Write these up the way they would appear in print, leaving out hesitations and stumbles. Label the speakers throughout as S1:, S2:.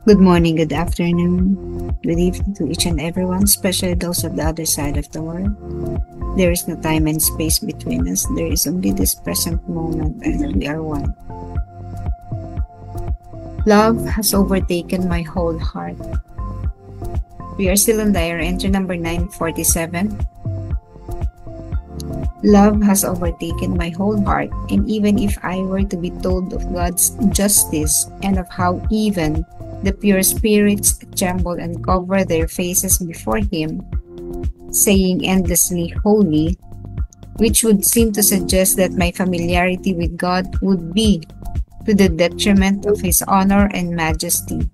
S1: Good morning, good afternoon, good evening to each and everyone, especially those of the other side of the world. There is no time and space between us. There is only this present moment, and we are one. Love has overtaken my whole heart. We are still on diary entry number 947. Love has overtaken my whole heart, and even if I were to be told of God's justice and of how even the pure spirits tremble and cover their faces before Him, saying endlessly holy, which would seem to suggest that my familiarity with God would be to the detriment of His honor and majesty,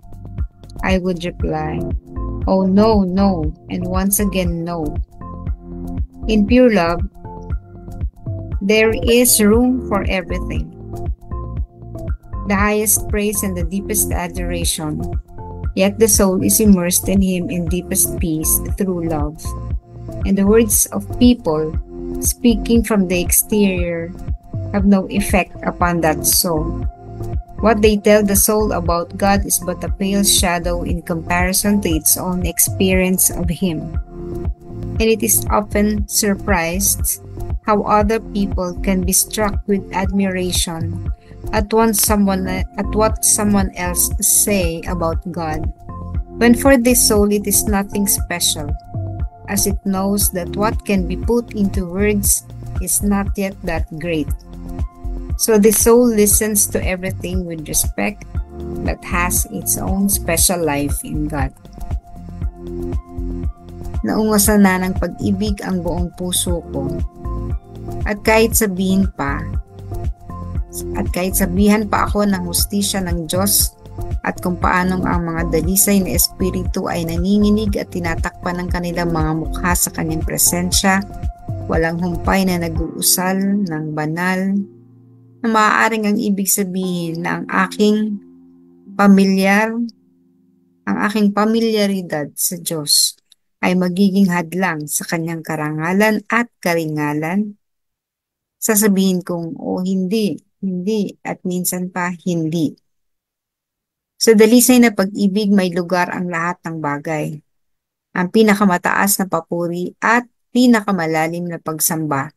S1: I would reply, oh no, no, and once again no. In pure love, there is room for everything. The highest praise and the deepest adoration, yet the soul is immersed in Him in deepest peace through love. And the words of people speaking from the exterior have no effect upon that soul. What they tell the soul about God is but a pale shadow in comparison to its own experience of Him. And it is often surprised how other people can be struck with admiration at what someone else say about God, when for this soul it is nothing special, as it knows that what can be put into words is not yet that great. So the soul listens to everything with respect, but has its own special life in God. Naungasan na ng pag-ibig ang buong puso ko. At kahit sabihan pa ako ng hustisya ng Diyos at kung paanong ang mga dalisay na espiritu ay nanginginig at tinatakpan ng kanilang mga mukha sa kanyang presensya, walang humpay na nag-uusal ng banal, na maaaring ang ibig sabihin na ang aking pamilyaridad sa Diyos ay magiging hadlang sa kanyang karangalan at karingalan. Sasabihin kong, oh hindi, hindi, at minsan pa hindi. Sa dalisay na pag-ibig may lugar ang lahat ng bagay. Ang pinakamataas na papuri at pinakamalalim na pagsamba.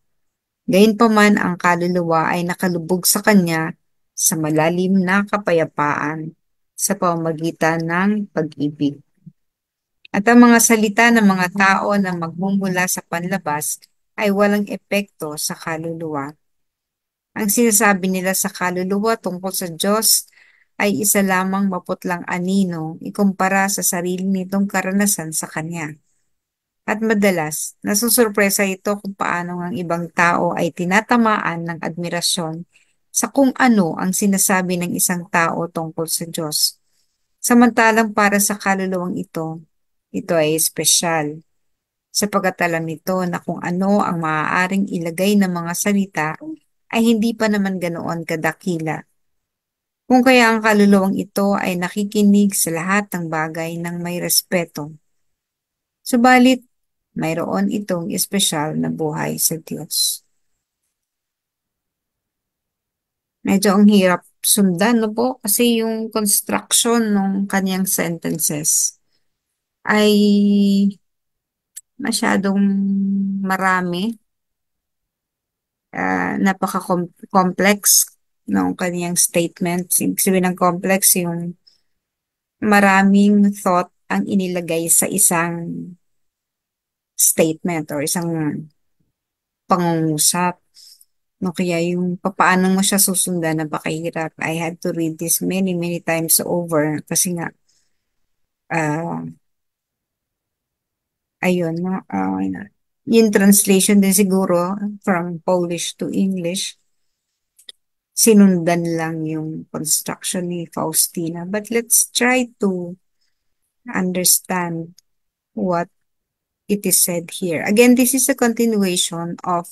S1: Gayunpaman ang kaluluwa ay nakalubog sa kanya sa malalim na kapayapaan sa pamamagitan ng pag-ibig. At ang mga salita ng mga tao na magmumula sa panlabas ay walang epekto sa kaluluwa. Ang sinasabi nila sa kaluluwa tungkol sa Diyos ay isa lamang maputlang anino ikumpara sa sarili nitong karanasan sa Kanya. At madalas, nasusurpresa ito kung paano ang ibang tao ay tinatamaan ng admirasyon sa kung ano ang sinasabi ng isang tao tungkol sa Diyos. Samantalang para sa kaluluwang ito ay espesyal, sapagkat alam nito na kung ano ang maaaring ilagay ng mga salita ay hindi pa naman ganoon kadakila. Kung kaya ang kaluluwang ito ay nakikinig sa lahat ng bagay ng may respeto. Subalit, mayroon itong espesyal na buhay sa Diyos. Medyo ang hirap sundan, no po? Kasi yung construction ng kanyang sentences ay masyadong marami, napaka-complex ng kanyang statement. Ibig sabihin ng complex yung maraming thought ang inilagay sa isang statement or isang pangungusap. No, kaya yung papaano mo siya susundan napakahirap. I had to read this many, many times over kasi nga, ah ayun, no, yung translation din siguro from Polish to English, sinundan lang yung construction ni Faustina. But let's try to understand what it is said here. Again, this is a continuation of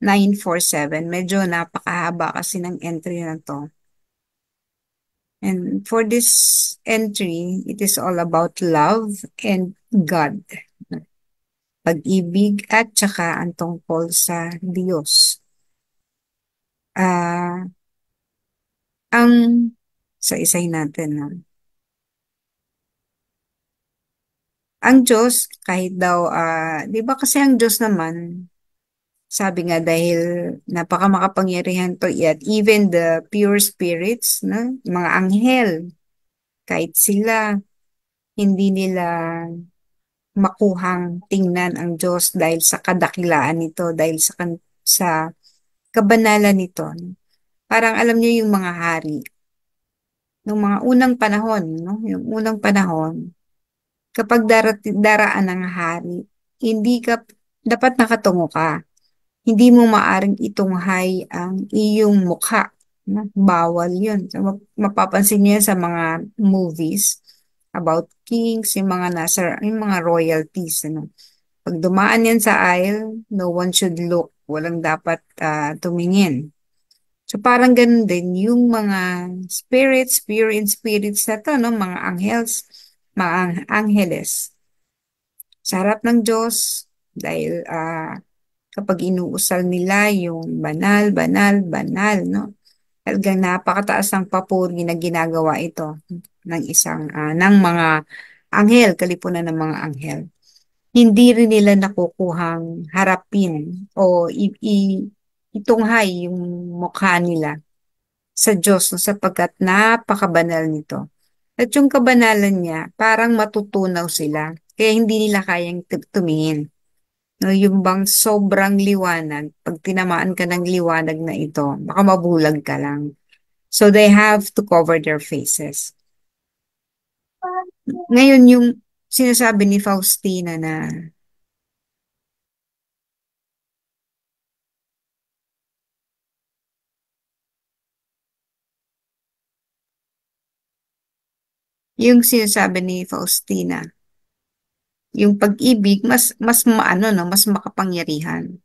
S1: 947. Medyo napakahaba kasi ng entry na to. And for this entry, it is all about love and God. Pag-ibig at saka ang tungkol sa Diyos. Ang sa isay natin. No? Ang Diyos, kahit daw, di ba kasi ang Diyos naman, sabi nga dahil napakamakapangyarihan to, yet even the pure spirits, no? Mga anghel, kahit sila, hindi nila makuhang tingnan ang Diyos dahil sa kadakilaan nito, dahil sa kabanalan nito. Parang alam niyo yung mga hari, nung mga unang panahon, no? Yung unang panahon, kapag daraan ng hari, hindi ka, dapat nakatungo ka. Hindi mo maaring itunghay ang iyong mukha. No? Bawal yun. So, mapapansin niyo yan sa mga movies about kings, yung mga royalties. Ano? Pag dumaan yan sa aisle, no one should look. Walang dapat tumingin. So parang ganun din yung mga spirits, pure in spirits na to, no? Mga angels, mga angeles. Sa harap ng Diyos, dahil kapag inuusal nila yung banal, banal, banal, no? Talagang napakataas ng papuri na ginagawa ito ng mga anghel, kalipunan ng mga anghel. Hindi rin nila nakukuhang harapin o itunghay yung mukha nila sa Diyos no, sapagkat napakabanal nito. At yung kabanalan niya, parang matutunaw sila. Kaya hindi nila kayang tumingin. No, yung bang sobrang liwanag, pag tinamaan ka ng liwanag na ito, baka mabulag ka lang. So they have to cover their faces. Ngayon, yung sinasabi ni Faustina na yung sinasabi ni Faustina, yung pag-ibig mas maano no, mas makapangyarihan.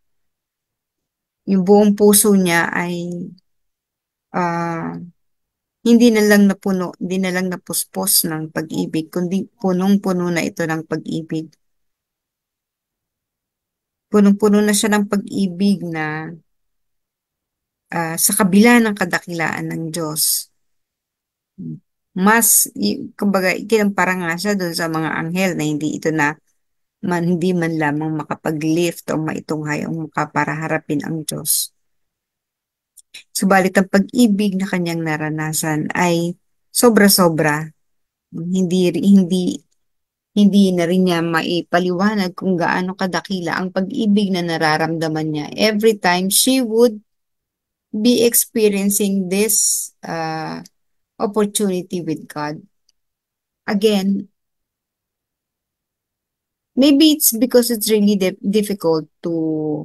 S1: Yung buong puso niya ay ah, hindi na lang napuno, hindi na lang napuspos ng pag-ibig, kundi punong-puno na ito ng pag-ibig. Punong-puno na siya ng pag-ibig na sa kabila ng kadakilaan ng Diyos. Kumbaga, ikinampara nga siya doon sa mga anghel na hindi ito na hindi man lamang makapag-lift o maitunghay ang mukha para harapin ang Diyos. Subalit ang pag-ibig na kanyang naranasan ay sobra-sobra. Hindi hindi na rin niya maipaliwanag kung gaano kadakila ang pag-ibig na nararamdaman niya every time she would be experiencing this opportunity with God. Again, maybe it's because it's really difficult to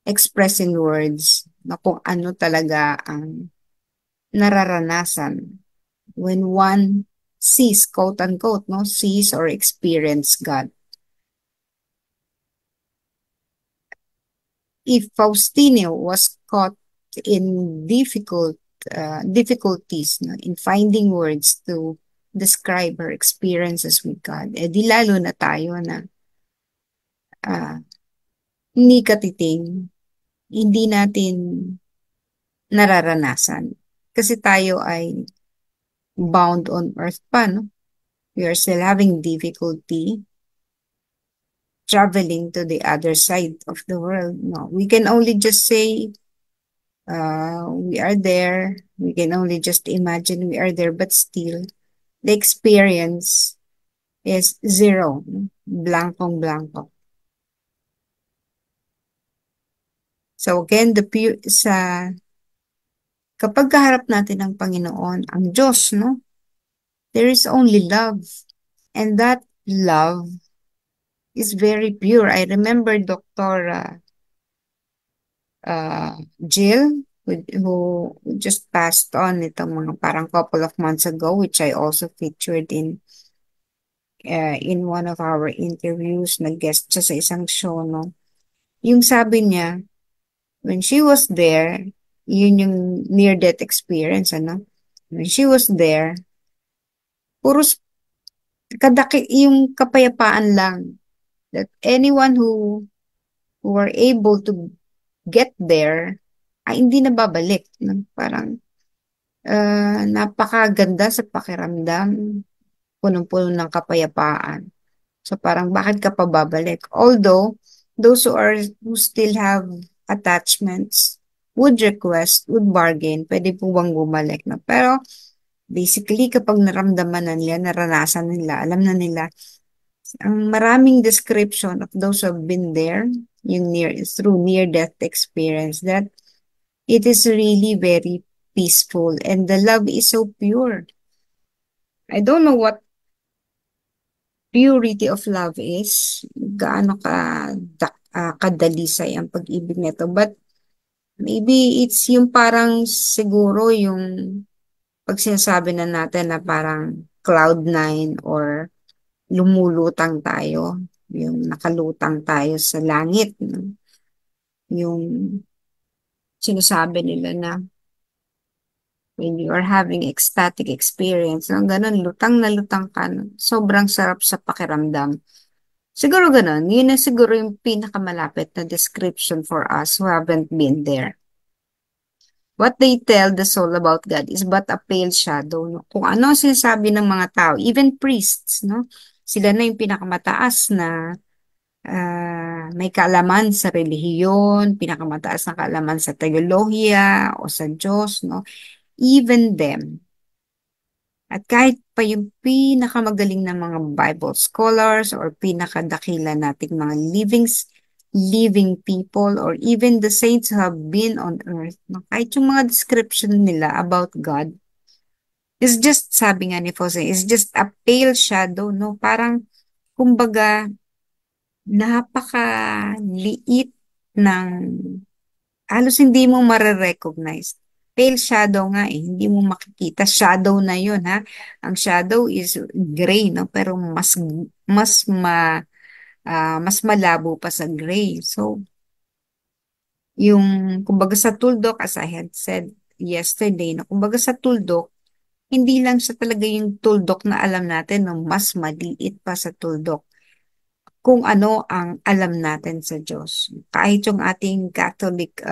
S1: express in words na kung ano talaga ang nararanasan when one sees, quote unquote, no, sees or experience God. If Faustino was caught in difficulties no, in finding words to describe her experiences with God, eh di lalo na tayo na uh, hindi katiting, hindi natin nararanasan. Kasi tayo ay bound on earth pa, no? We are still having difficulty traveling to the other side of the world. No, we can only just say we are there. We can only just imagine we are there, but still the experience is zero. No? Blankong blanco. So again, kapag kaharap natin ng Panginoon, ang Diyos, no? There is only love. And that love is very pure. I remember Dr. Jill, who just passed on itong mga parang couple of months ago, which I also featured in one of our interviews, nag-guest siya sa isang show, no? Yung sabi niya, when she was there, yun yung near-death experience, ano? When she was there, puro yung kapayapaan lang that anyone who were able to get there ay hindi na babalik. No? Parang napakaganda sa pakiramdam, punong-puno ng kapayapaan. So parang bakit ka pa babalik? Although, those who still have attachments would bargain, pwede po bang bumalik, no? Pero basically, kapag naramdaman na nila, naranasan nila, alam na nila, ang maraming description of those who have been there, yung through near-death experience, that it is really very peaceful and the love is so pure. I don't know what purity of love is, gaano kadalisay ang pag-ibig nito. But maybe it's yung parang siguro yung pag sinasabi na natin na parang cloud nine or lumulutang tayo, yung nakalutang tayo sa langit. No? Yung sinasabi nila na when you are having ecstatic experience, no? Ganun, lutang na lutang ka. No? Sobrang sarap sa pakiramdam. Siguro ganun. Yun na siguro yung pinakamalapit na description for us who haven't been there. What they tell the soul about God is but a pale shadow. No? Kung ano ang sinasabi ng mga tao, even priests, no? Sila na yung pinakamataas na may kaalaman sa relihiyon, pinakamataas na kaalaman sa teolohiya o sa Diyos, no? Even them. At kahit pa yung pinakamagaling na mga Bible scholars or pinakadakila nating mga living people or even the saints who have been on earth, no? Kahit yung mga description nila about God, is just, sabi nga ni Fose, is just a pale shadow, no? Parang, kumbaga, napakaliit ng halos hindi mo mare-recognize. Pale shadow nga eh, hindi mo makikita. Shadow na yun ha. Ang shadow is gray, no? Pero mas mas malabo pa sa gray. So, yung kumbaga sa tuldok, as I had said yesterday, no? Kumbaga sa tuldok, hindi lang siya talaga yung tuldok na alam natin, no? Mas maliit pa sa tuldok kung ano ang alam natin sa Diyos. Kahit yung ating Catholic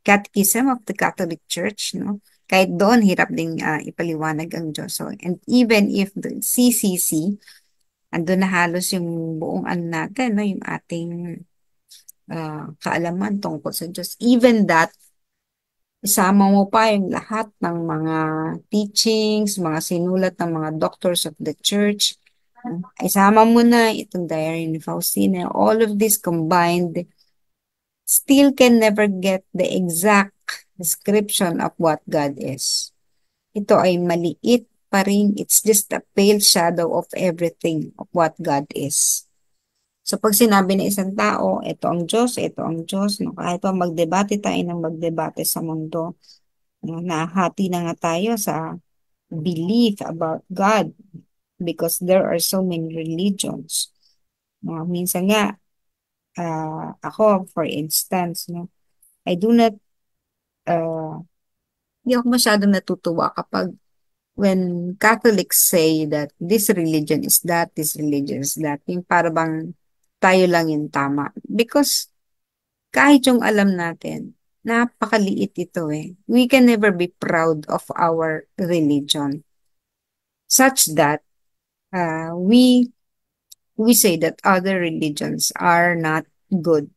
S1: Catechism of the Catholic Church, no? Kahit doon, hirap ding ipaliwanag ang Diyos. So, and even if the CCC, andun na halos yung buong ano natin, no? Yung ating kaalaman tungkol sa Diyos. Even that, isama mo pa yung lahat ng mga teachings, mga sinulat ng mga doctors of the church. Isama mo na itong Diary ni Faustina. All of this combined still can never get the exact description of what God is. Ito ay maliit pa rin. It's just a pale shadow of everything of what God is. So pag sinabi ng isang tao, ito ang Diyos, no? Kahit pa magdebate tayo ng magdebate sa mundo, no? Nahati na nga tayo sa belief about God because there are so many religions. No? Minsan nga, ako, for instance, no? I do not, uh, hindi ako masyadong natutuwa kapag when Catholics say that this religion is that, this religion is that, yung para bang tayo lang yung tama. Because kahit yung alam natin, napakaliit ito eh. We can never be proud of our religion. Such that we say that other religions are not good.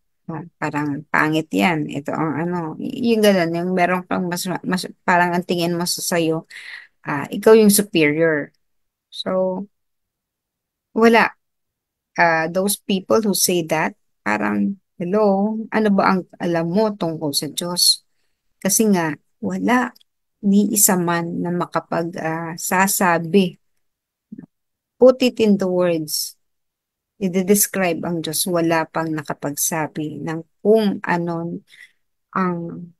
S1: Parang pangit yan. Ito ang ano, yung gano'n, yung meron kang mas parang ang tingin mo sa sayo, ikaw yung superior. So, wala. Those people who say that, parang, hello, ano ba ang alam mo tungkol sa Diyos? Kasi nga, wala ni isa man na sasabi. Put it into words. I-describe ang Diyos. Wala pang nakapagsabi ng kung ano ang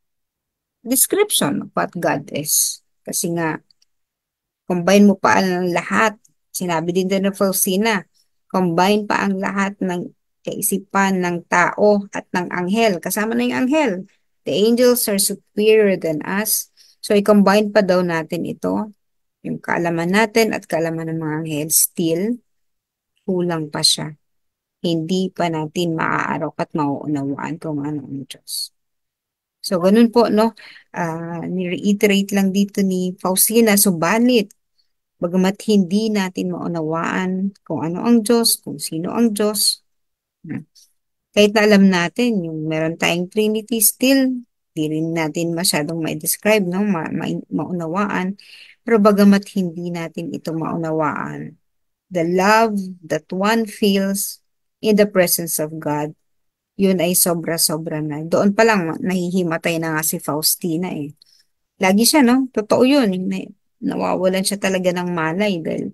S1: description of what God is. Kasi nga, combine mo pa ang lahat. Sinabi din ng Faustina, combine pa ang lahat ng kaisipan ng tao at ng anghel. Kasama na yung anghel. The angels are superior than us. So, i-combine pa daw natin ito. Yung kaalaman natin at kaalaman ng mga anghel, still, kulang pa siya. Hindi pa natin maaarok at mauunawaan kung ano ang Diyos. So, ganun po, no? Ni-reiterate lang dito ni Faustina, subalit, Bagamat hindi natin maunawaan kung ano ang Diyos, kung sino ang Diyos. Kahit na alam natin yung meron tayong Trinity still, di rin natin masyadong ma-describe, no? Maunawaan. Pero bagamat hindi natin ito maunawaan, the love that one feels in the presence of God, yun ay sobra-sobra na. Doon pa lang, nahihimatay na nga si Faustina eh. Lagi siya, no? Totoo yun. Nawawalan siya talaga ng malay dahil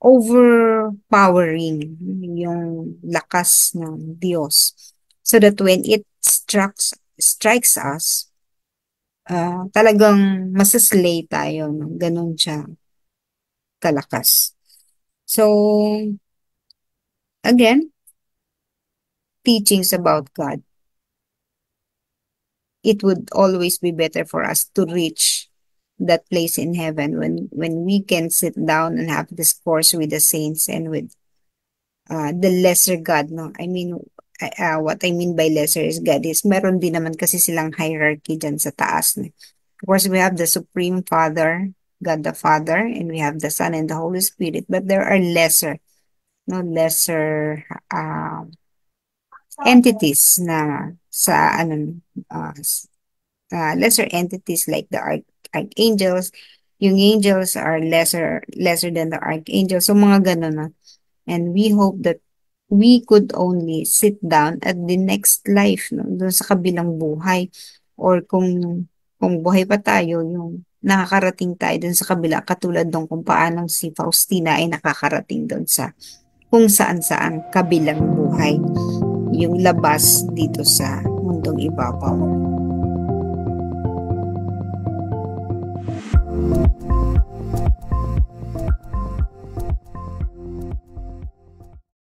S1: overpowering yung lakas ng Diyos. So that when it strikes us, talagang masaslay tayo. No? Ganun siya kalakas. So, again, teachings about God, it would always be better for us to reach that place in heaven when we can sit down and have discourse with the saints and with the lesser God, no? I mean, what I mean by lesser is God is meron din naman kasi silang hierarchy dyan sa taas. No? Of course, we have the Supreme Father, God the Father, and we have the Son and the Holy Spirit, but there are lesser, no, lesser entities na sa ano uh, lesser entities like the archangels. Yung angels are lesser than the archangels. So mga ganun na. And we hope that we could only sit down at the next life, no? Doon sa kabilang buhay. Or kung buhay pa tayo, yung nakakarating tayo doon sa kabila, katulad nung kung paanong si Faustina ay nakakarating doon sa kung saan-saan kabilang buhay. Yung labas dito sa mundong ibabaw.